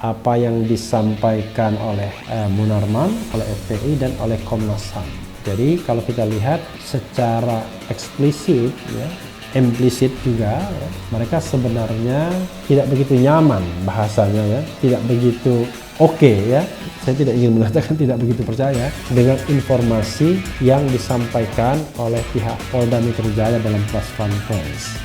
apa yang disampaikan oleh Munarman, oleh FPI dan oleh Komnas HAM. Jadi kalau kita lihat secara eksplisit, ya, implisit juga, ya, mereka sebenarnya tidak begitu nyaman bahasanya, ya, tidak begitu oke, ya. Saya tidak ingin mengatakan tidak begitu percaya dengan informasi yang disampaikan oleh pihak Polda Metro Jaya dalam press conference.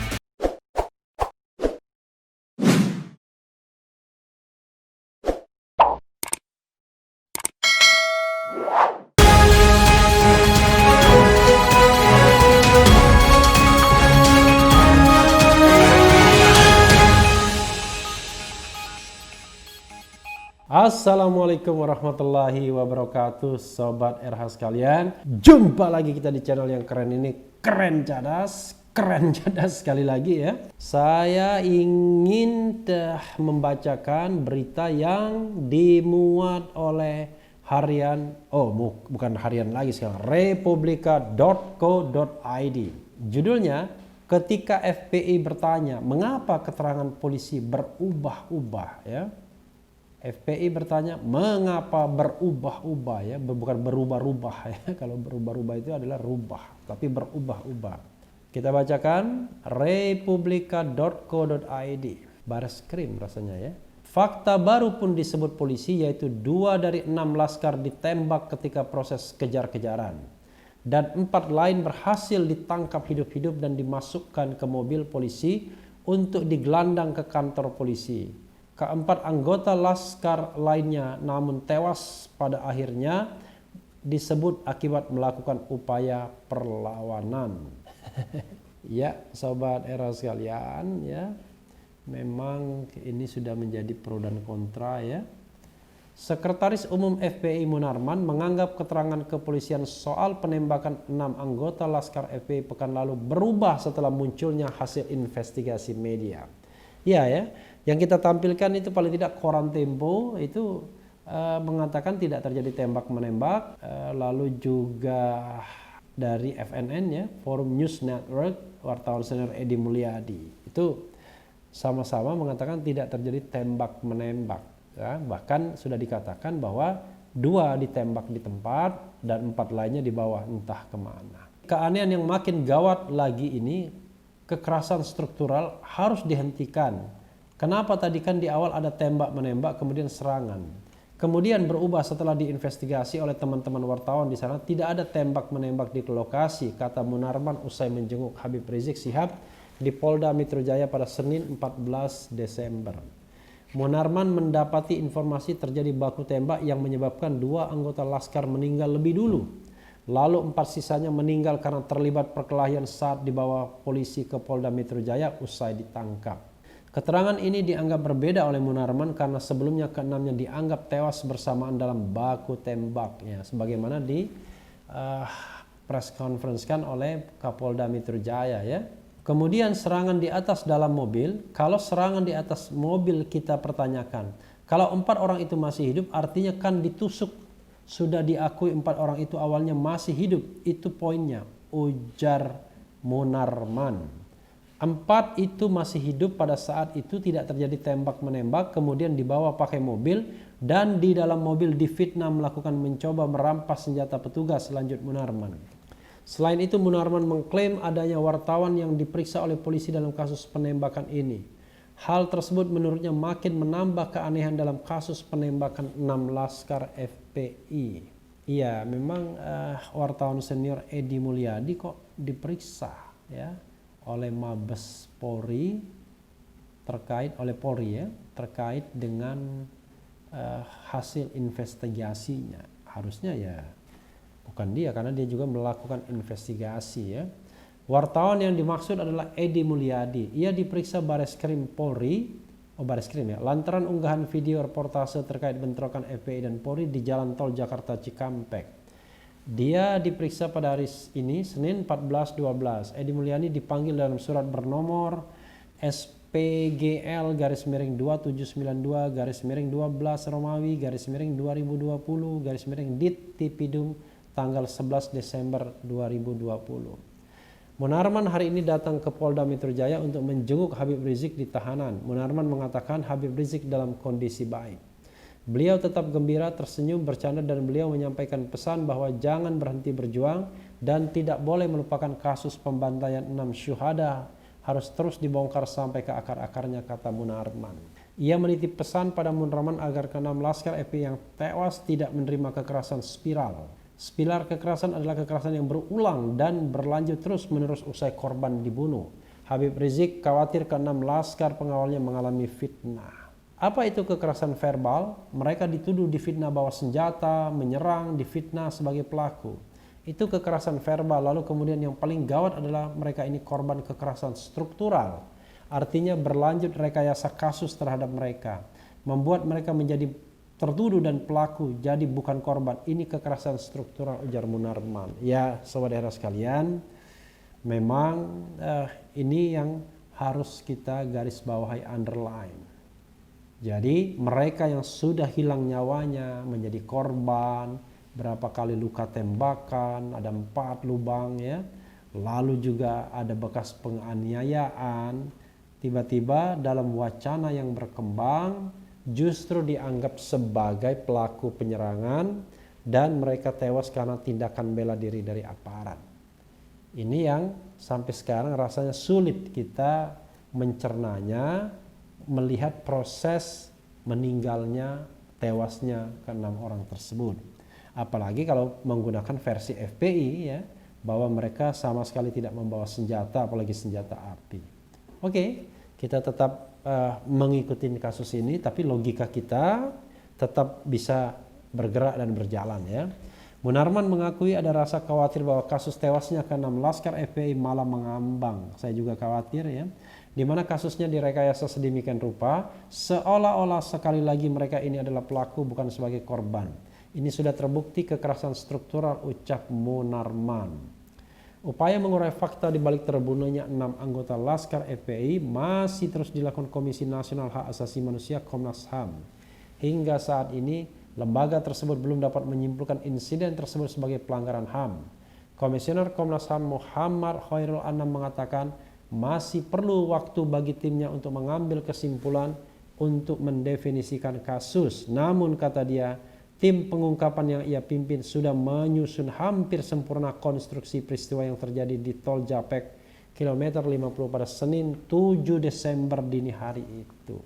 Assalamualaikum warahmatullahi wabarakatuh, Sobat RH sekalian. Jumpa lagi kita di channel yang keren ini, keren cadas sekali lagi, ya. Saya ingin membacakan berita yang dimuat oleh harian, bukan harian lagi sekarang, republika.co.id. Judulnya, ketika FPI bertanya mengapa keterangan polisi berubah-ubah, ya. FPI bertanya mengapa berubah-ubah, ya, bukan berubah-ubah, ya. Kalau berubah-ubah itu adalah rubah, tapi berubah-ubah. Kita bacakan republika.co.id, Bareskrim rasanya, ya. Fakta baru pun disebut polisi, yaitu 2 dari 6 laskar ditembak ketika proses kejar-kejaran dan 4 lain berhasil ditangkap hidup-hidup dan dimasukkan ke mobil polisi untuk digelandang ke kantor polisi. Keempat anggota laskar lainnya namun tewas pada akhirnya disebut akibat melakukan upaya perlawanan. Ya, Sobat era sekalian, ya, memang ini sudah menjadi pro dan kontra, ya. Sekretaris Umum FPI Munarman menganggap keterangan kepolisian soal penembakan 6 anggota laskar FPI pekan lalu berubah setelah munculnya hasil investigasi media. Ya, yang kita tampilkan itu paling tidak koran Tempo itu mengatakan tidak terjadi tembak-menembak, lalu juga dari FNN, ya, Forum News Network, wartawan senior Edi Mulyadi itu sama-sama mengatakan tidak terjadi tembak-menembak, ya. Bahkan sudah dikatakan bahwa 2 ditembak di tempat dan 4 lainnya di bawah entah kemana. Keanehan yang makin gawat lagi ini, kekerasan struktural harus dihentikan. Kenapa tadi kan di awal ada tembak-menembak kemudian serangan. Kemudian berubah setelah diinvestigasi oleh teman-teman wartawan di sana, tidak ada tembak-menembak di lokasi, kata Munarman usai menjenguk Habib Rizik Syihab di Polda Metro Jaya pada Senin 14 Desember. Munarman mendapati informasi terjadi baku tembak yang menyebabkan 2 anggota laskar meninggal lebih dulu. Lalu 4 sisanya meninggal karena terlibat perkelahian saat dibawa polisi ke Polda Metro Jaya usai ditangkap. Keterangan ini dianggap berbeda oleh Munarman karena sebelumnya ke-6-nya dianggap tewas bersamaan dalam baku tembak, ya, sebagaimana di press conference kan oleh Kapolda Metro Jaya, ya. Kemudian serangan di atas dalam mobil. Kalau serangan di atas mobil kita pertanyakan, kalau 4 orang itu masih hidup artinya kan ditusuk. Sudah diakui 4 orang itu awalnya masih hidup, itu poinnya, ujar Munarman. 4 itu masih hidup pada saat itu, tidak terjadi tembak-menembak, kemudian dibawa pakai mobil dan di dalam mobil difitnah melakukan mencoba merampas senjata petugas, lanjut Munarman. Selain itu Munarman mengklaim adanya wartawan yang diperiksa oleh polisi dalam kasus penembakan ini. Hal tersebut menurutnya makin menambah keanehan dalam kasus penembakan 6 laskar FPI. Iya, memang wartawan senior Edi Mulyadi kok diperiksa, ya, oleh Mabes Polri terkait terkait dengan hasil investigasinya. Harusnya ya bukan dia, karena dia juga melakukan investigasi, ya. Wartawan yang dimaksud adalah Edi Mulyadi. Ia diperiksa Bareskrim Polri, ya, lantaran unggahan video reportase terkait bentrokan FPI dan Polri di Jalan Tol Jakarta Cikampek. Dia diperiksa pada hari ini, Senin 14/12. Edi Mulyadi dipanggil dalam surat bernomor SPGL-2792-12 Romawi -2020 -DIT Tipidum tanggal 11 Desember 2020. Munarman hari ini datang ke Polda Metro Jaya untuk menjenguk Habib Rizik di tahanan. Munarman mengatakan Habib Rizik dalam kondisi baik. Beliau tetap gembira, tersenyum, bercanda, dan beliau menyampaikan pesan bahwa jangan berhenti berjuang dan tidak boleh melupakan kasus pembantaian 6 syuhada, harus terus dibongkar sampai ke akar-akarnya, kata Munarman. Ia menitip pesan pada Munarman agar ke-6 laskar FPI yang tewas tidak menerima kekerasan spiral. Spiral kekerasan adalah kekerasan yang berulang dan berlanjut terus-menerus usai korban dibunuh. Habib Rizik khawatir ke-6 laskar pengawalnya mengalami fitnah. Apa itu kekerasan verbal? Mereka dituduh difitnah bawa senjata, menyerang, difitnah sebagai pelaku. Itu kekerasan verbal. Lalu kemudian yang paling gawat adalah mereka ini korban kekerasan struktural. Artinya berlanjut rekayasa kasus terhadap mereka, membuat mereka menjadi tertuduh dan pelaku, jadi bukan korban. Ini kekerasan struktural, ujar Munarman. Ya, saudara sekalian, memang ini yang harus kita garis bawahi, underline. Jadi mereka yang sudah hilang nyawanya menjadi korban, berapa kali luka tembakan, ada 4 lubang ya, lalu juga ada bekas penganiayaan, tiba-tiba dalam wacana yang berkembang justru dianggap sebagai pelaku penyerangan dan mereka tewas karena tindakan bela diri dari aparat. Ini yang sampai sekarang rasanya sulit kita mencernanya, melihat proses meninggalnya, tewasnya ke-6 orang tersebut. Apalagi kalau menggunakan versi FPI ya, bahwa mereka sama sekali tidak membawa senjata, apalagi senjata api. Oke, kita tetap mengikuti kasus ini, tapi logika kita tetap bisa bergerak dan berjalan ya. Munarman mengakui ada rasa khawatir bahwa kasus tewasnya ke-6 laskar FPI malah mengambang. Saya juga khawatir ya, di mana kasusnya direkayasa sedemikian rupa, seolah-olah sekali lagi mereka ini adalah pelaku bukan sebagai korban. Ini sudah terbukti kekerasan struktural, ucap Munarman. Upaya mengurai fakta di balik terbunuhnya 6 anggota Laskar FPI masih terus dilakukan Komisi Nasional Hak Asasi Manusia Komnas HAM. Hingga saat ini, lembaga tersebut belum dapat menyimpulkan insiden tersebut sebagai pelanggaran HAM. Komisioner Komnas HAM Muhammad Khairul Anam mengatakan masih perlu waktu bagi timnya untuk mengambil kesimpulan untuk mendefinisikan kasus. Namun kata dia, tim pengungkapan yang ia pimpin sudah menyusun hampir sempurna konstruksi peristiwa yang terjadi di Tol Japek kilometer 50 pada Senin 7 Desember dini hari itu.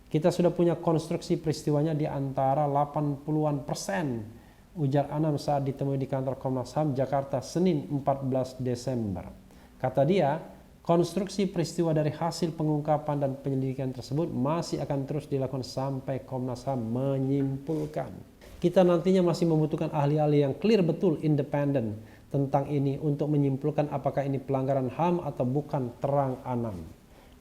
Kita sudah punya konstruksi peristiwanya di antara 80%, ujar Anam saat ditemui di kantor Komnas HAM Jakarta Senin 14 Desember. Kata dia, konstruksi peristiwa dari hasil pengungkapan dan penyelidikan tersebut masih akan terus dilakukan sampai Komnas HAM menyimpulkan. Kita nantinya masih membutuhkan ahli-ahli yang clear betul, independen tentang ini untuk menyimpulkan apakah ini pelanggaran HAM atau bukan, terang Anam.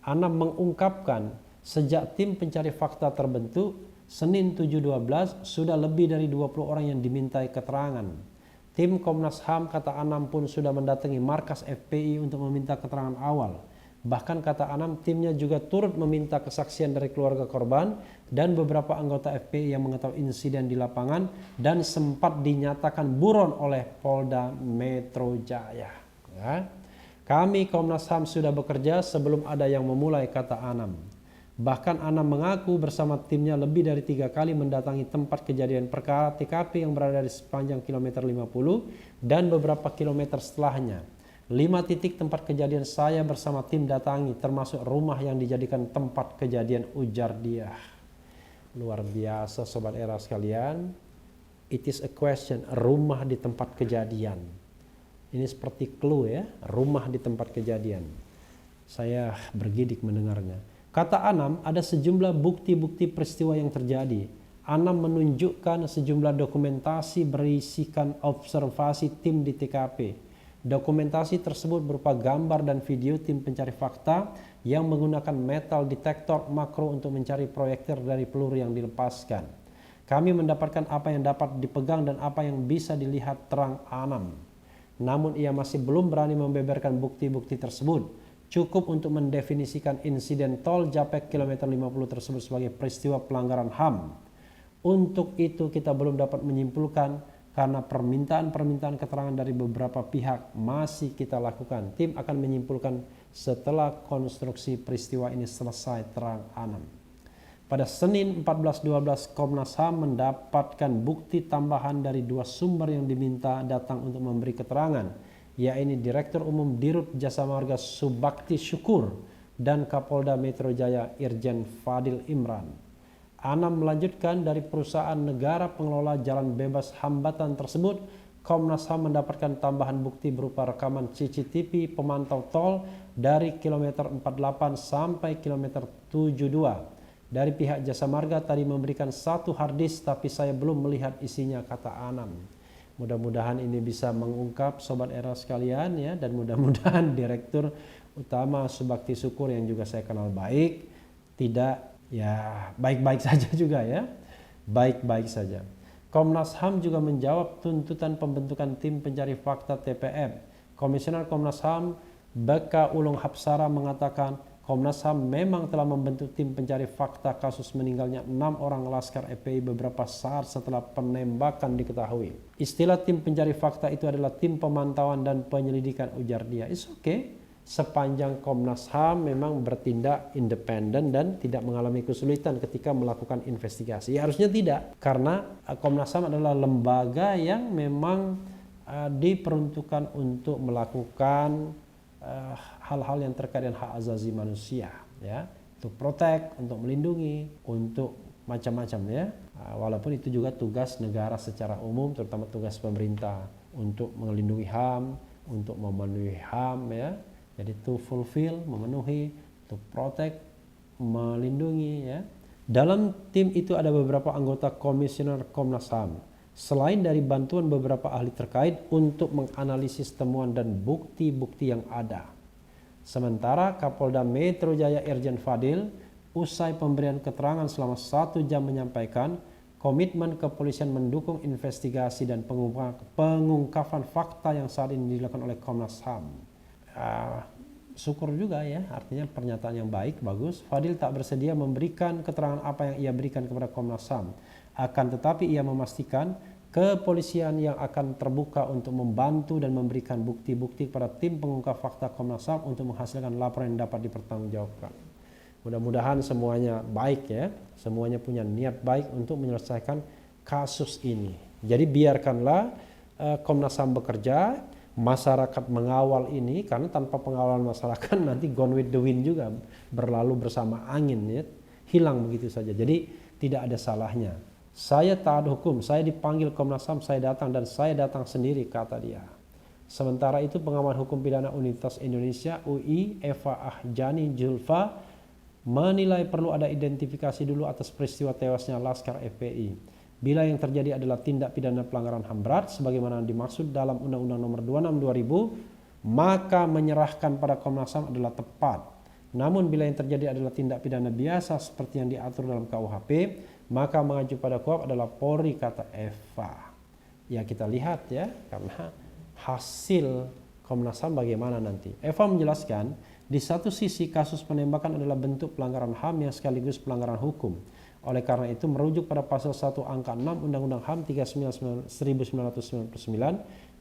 Anam mengungkapkan sejak tim pencari fakta terbentuk Senin 7/12 sudah lebih dari 20 orang yang dimintai keterangan. Tim Komnas HAM, kata Anam, pun sudah mendatangi markas FPI untuk meminta keterangan awal. Bahkan kata Anam, timnya juga turut meminta kesaksian dari keluarga korban dan beberapa anggota FPI yang mengetahui insiden di lapangan dan sempat dinyatakan buron oleh Polda Metro Jaya. Ya. Kami Komnas HAM sudah bekerja sebelum ada yang memulai, kata Anam. Bahkan Anam mengaku bersama timnya lebih dari 3 kali mendatangi tempat kejadian perkara TKP yang berada di sepanjang kilometer 50 dan beberapa kilometer setelahnya. 5 titik tempat kejadian saya bersama tim datangi, termasuk rumah yang dijadikan tempat kejadian, ujar dia. Luar biasa Sobat Era sekalian. It is a question, rumah di tempat kejadian. Ini seperti clue ya, rumah di tempat kejadian. Saya bergidik mendengarnya. Kata Anam, ada sejumlah bukti-bukti peristiwa yang terjadi. Anam menunjukkan sejumlah dokumentasi berisikan observasi tim di TKP. Dokumentasi tersebut berupa gambar dan video tim pencari fakta yang menggunakan metal detektor makro untuk mencari proyektil dari peluru yang dilepaskan. Kami mendapatkan apa yang dapat dipegang dan apa yang bisa dilihat, terang Anam. Namun ia masih belum berani membeberkan bukti-bukti tersebut. Cukup untuk mendefinisikan insiden Tol Japek kilometer 50 tersebut sebagai peristiwa pelanggaran HAM. Untuk itu kita belum dapat menyimpulkan Karena permintaan keterangan dari beberapa pihak masih kita lakukan. Tim akan menyimpulkan setelah konstruksi peristiwa ini selesai terang anam. Pada Senin 14/12, Komnas HAM mendapatkan bukti tambahan dari 2 sumber yang diminta datang untuk memberi keterangan, yaitu Direktur Umum Dirut Jasa Marga Subakti Syukur dan Kapolda Metro Jaya Irjen Fadil Imran. Anam melanjutkan, dari perusahaan negara pengelola jalan bebas hambatan tersebut, Komnas HAM mendapatkan tambahan bukti berupa rekaman CCTV pemantau tol dari kilometer 48 sampai kilometer 72. Dari pihak Jasa Marga tadi memberikan 1 harddisk, tapi saya belum melihat isinya, kata Anam. Mudah-mudahan ini bisa mengungkap Sobat Era sekalian ya, dan mudah-mudahan Direktur Utama Subakti Syukur yang juga saya kenal baik tidak ya baik-baik saja juga ya, baik-baik saja. Komnas HAM juga menjawab tuntutan pembentukan tim pencari fakta TPM. Komisioner Komnas HAM BK Ulung Hapsara mengatakan Komnas HAM memang telah membentuk tim pencari fakta kasus meninggalnya 6 orang Laskar FPI beberapa saat setelah penembakan diketahui. Istilah tim pencari fakta itu adalah tim pemantauan dan penyelidikan, ujar dia. It's okay. Sepanjang Komnas HAM memang bertindak independen dan tidak mengalami kesulitan ketika melakukan investigasi. Ya, harusnya tidak, karena Komnas HAM adalah lembaga yang memang diperuntukkan untuk melakukan hal-hal yang terkait dengan hak asasi manusia, ya, untuk protect, untuk melindungi, untuk macam-macam ya. Walaupun itu juga tugas negara secara umum, terutama tugas pemerintah untuk melindungi HAM, untuk memenuhi HAM ya. Jadi to fulfill, memenuhi, to protect, melindungi ya. Dalam tim itu ada beberapa anggota komisioner Komnas HAM. Selain dari bantuan beberapa ahli terkait untuk menganalisis temuan dan bukti-bukti yang ada. Sementara Kapolda Metro Jaya Irjen Fadil usai pemberian keterangan selama 1 jam menyampaikan komitmen kepolisian mendukung investigasi dan pengungkapan fakta yang saat ini dilakukan oleh Komnas HAM. Syukur juga ya, artinya pernyataan yang baik, bagus. Fadil tak bersedia memberikan keterangan apa yang ia berikan kepada Komnas HAM. Akan tetapi ia memastikan kepolisian yang akan terbuka untuk membantu dan memberikan bukti-bukti kepada tim pengungkap fakta Komnas HAM untuk menghasilkan laporan yang dapat dipertanggungjawabkan. Mudah-mudahan semuanya baik ya, semuanya punya niat baik untuk menyelesaikan kasus ini. Jadi biarkanlah Komnas HAM bekerja, masyarakat mengawal ini, karena tanpa pengawalan masyarakat nanti gone with the wind juga, berlalu bersama angin ya, hilang begitu saja. Jadi tidak ada salahnya. Saya taat hukum, saya dipanggil Komnas HAM, saya datang dan saya datang sendiri, kata dia. Sementara itu pengamat hukum pidana Universitas Indonesia UI Eva Ahjani Julfa menilai perlu ada identifikasi dulu atas peristiwa tewasnya Laskar FPI. Bila yang terjadi adalah tindak pidana pelanggaran HAM berat sebagaimana dimaksud dalam Undang-Undang Nomor 26 2000, maka menyerahkan pada Komnas HAM adalah tepat. Namun bila yang terjadi adalah tindak pidana biasa seperti yang diatur dalam KUHP, maka mengacu pada KUHP adalah Polri, kata Eva. Ya kita lihat ya, karena hasil Komnas HAM bagaimana nanti. Eva menjelaskan, di satu sisi kasus penembakan adalah bentuk pelanggaran HAM yang sekaligus pelanggaran hukum. Oleh karena itu merujuk pada pasal 1 angka 6 Undang-Undang HAM 1999,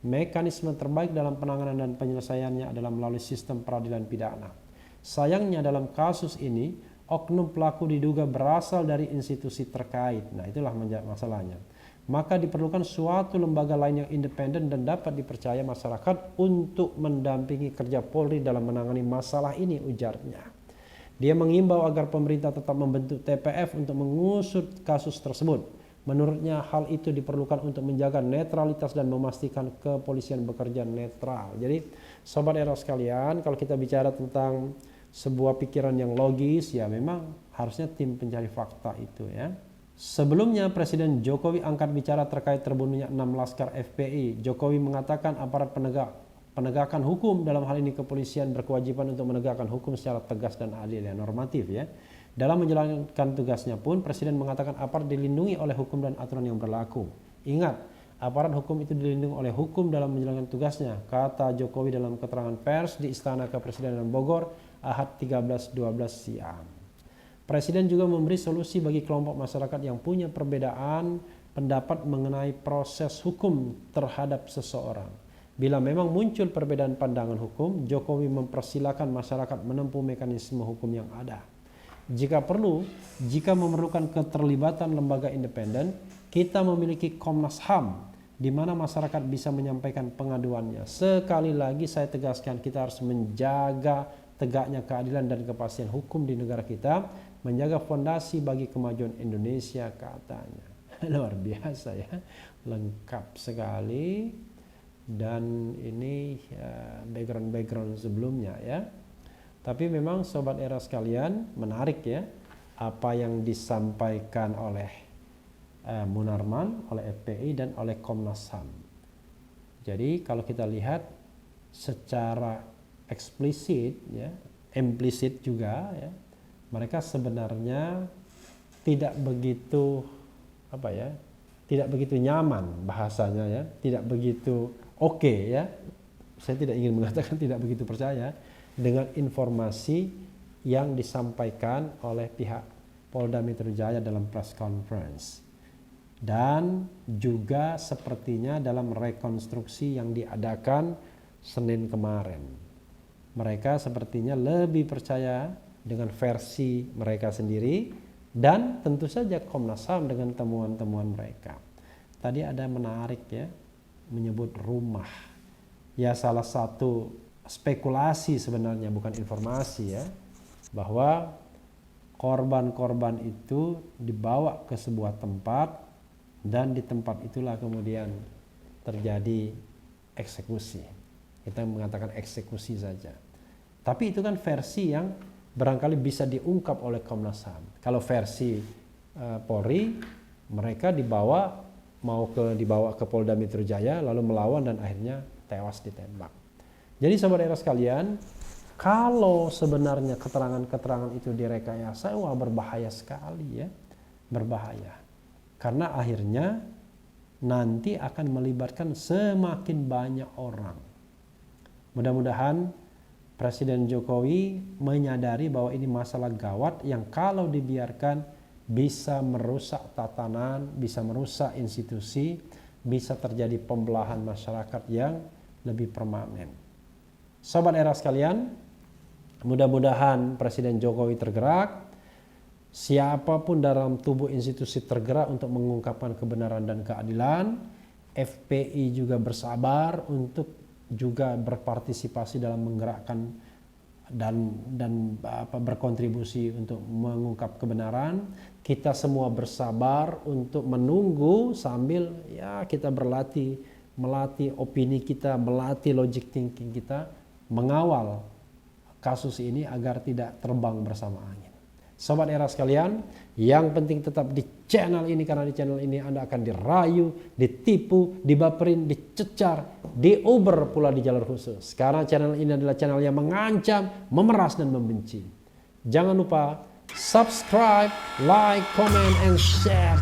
mekanisme terbaik dalam penanganan dan penyelesaiannya adalah melalui sistem peradilan pidana. Sayangnya dalam kasus ini oknum pelaku diduga berasal dari institusi terkait. Nah, itulah masalahnya. Maka diperlukan suatu lembaga lain yang independen dan dapat dipercaya masyarakat untuk mendampingi kerja Polri dalam menangani masalah ini, ujarnya. Dia mengimbau agar pemerintah tetap membentuk TPF untuk mengusut kasus tersebut. Menurutnya hal itu diperlukan untuk menjaga netralitas dan memastikan kepolisian bekerja netral. Jadi Sobat Era sekalian, kalau kita bicara tentang sebuah pikiran yang logis, ya memang harusnya tim pencari fakta itu ya. Sebelumnya Presiden Jokowi angkat bicara terkait terbunuhnya 6 Laskar FPI. Jokowi mengatakan aparat penegakan hukum, dalam hal ini kepolisian, berkewajiban untuk menegakkan hukum secara tegas dan adil, ya, normatif ya. Dalam menjalankan tugasnya pun Presiden mengatakan aparat dilindungi oleh hukum dan aturan yang berlaku. Ingat, aparat hukum itu dilindungi oleh hukum dalam menjalankan tugasnya, kata Jokowi dalam keterangan pers di Istana Kepresidenan Bogor Ahad 13/12 siang. Presiden juga memberi solusi bagi kelompok masyarakat yang punya perbedaan pendapat mengenai proses hukum terhadap seseorang. Bila memang muncul perbedaan pandangan hukum, Jokowi mempersilahkan masyarakat menempuh mekanisme hukum yang ada. Jika perlu, jika memerlukan keterlibatan lembaga independen, kita memiliki Komnas HAM, di mana masyarakat bisa menyampaikan pengaduannya. Sekali lagi saya tegaskan, kita harus menjaga tegaknya keadilan dan kepastian hukum di negara kita, menjaga fondasi bagi kemajuan Indonesia, katanya. Luar biasa ya, lengkap sekali. Dan ini background sebelumnya ya. Tapi memang Sobat Era sekalian, menarik ya apa yang disampaikan oleh Munarman, oleh FPI dan oleh Komnas HAM. Jadi kalau kita lihat secara eksplisit ya, implisit juga ya, mereka sebenarnya tidak begitu tidak begitu nyaman bahasanya ya, tidak begitu oke ya. Saya tidak ingin mengatakan tidak begitu percaya dengan informasi yang disampaikan oleh pihak Polda Metro Jaya dalam press conference. Dan juga sepertinya dalam rekonstruksi yang diadakan Senin kemarin. Mereka sepertinya lebih percaya dengan versi mereka sendiri dan tentu saja Komnas HAM dengan temuan-temuan mereka. Tadi ada menarik ya, menyebut rumah. Ya salah satu spekulasi sebenarnya, bukan informasi ya, bahwa korban-korban itu dibawa ke sebuah tempat dan di tempat itulah kemudian terjadi eksekusi. Kita mengatakan eksekusi saja. Tapi itu kan versi yang barangkali bisa diungkap oleh Komnas HAM. Kalau versi Polri, mereka dibawa ke Polda Metro Jaya lalu melawan dan akhirnya tewas ditembak. Jadi Sobat Era sekalian, kalau sebenarnya keterangan-keterangan itu direkayasa, wah berbahaya sekali ya. Berbahaya. Karena akhirnya nanti akan melibatkan semakin banyak orang. Mudah-mudahan Presiden Jokowi menyadari bahwa ini masalah gawat yang kalau dibiarkan bisa merusak tatanan, bisa merusak institusi, bisa terjadi pembelahan masyarakat yang lebih permanen. Sobat Era sekalian, mudah-mudahan Presiden Jokowi tergerak. Siapapun dalam tubuh institusi tergerak untuk mengungkapkan kebenaran dan keadilan. FPI juga bersabar untuk juga berpartisipasi dalam menggerakkan dan berkontribusi untuk mengungkap kebenaran. Kita semua bersabar untuk menunggu sambil ya kita melatih opini kita, melatih logic thinking kita, mengawal kasus ini agar tidak terbang bersama angin. Sobat Era sekalian, yang penting tetap di channel ini, karena di channel ini Anda akan dirayu, ditipu, dibaperin, dicecar, diuber pula di jalur khusus. Karena channel ini adalah channel yang mengancam, memeras dan membenci. Jangan lupa subscribe, like, comment, and share.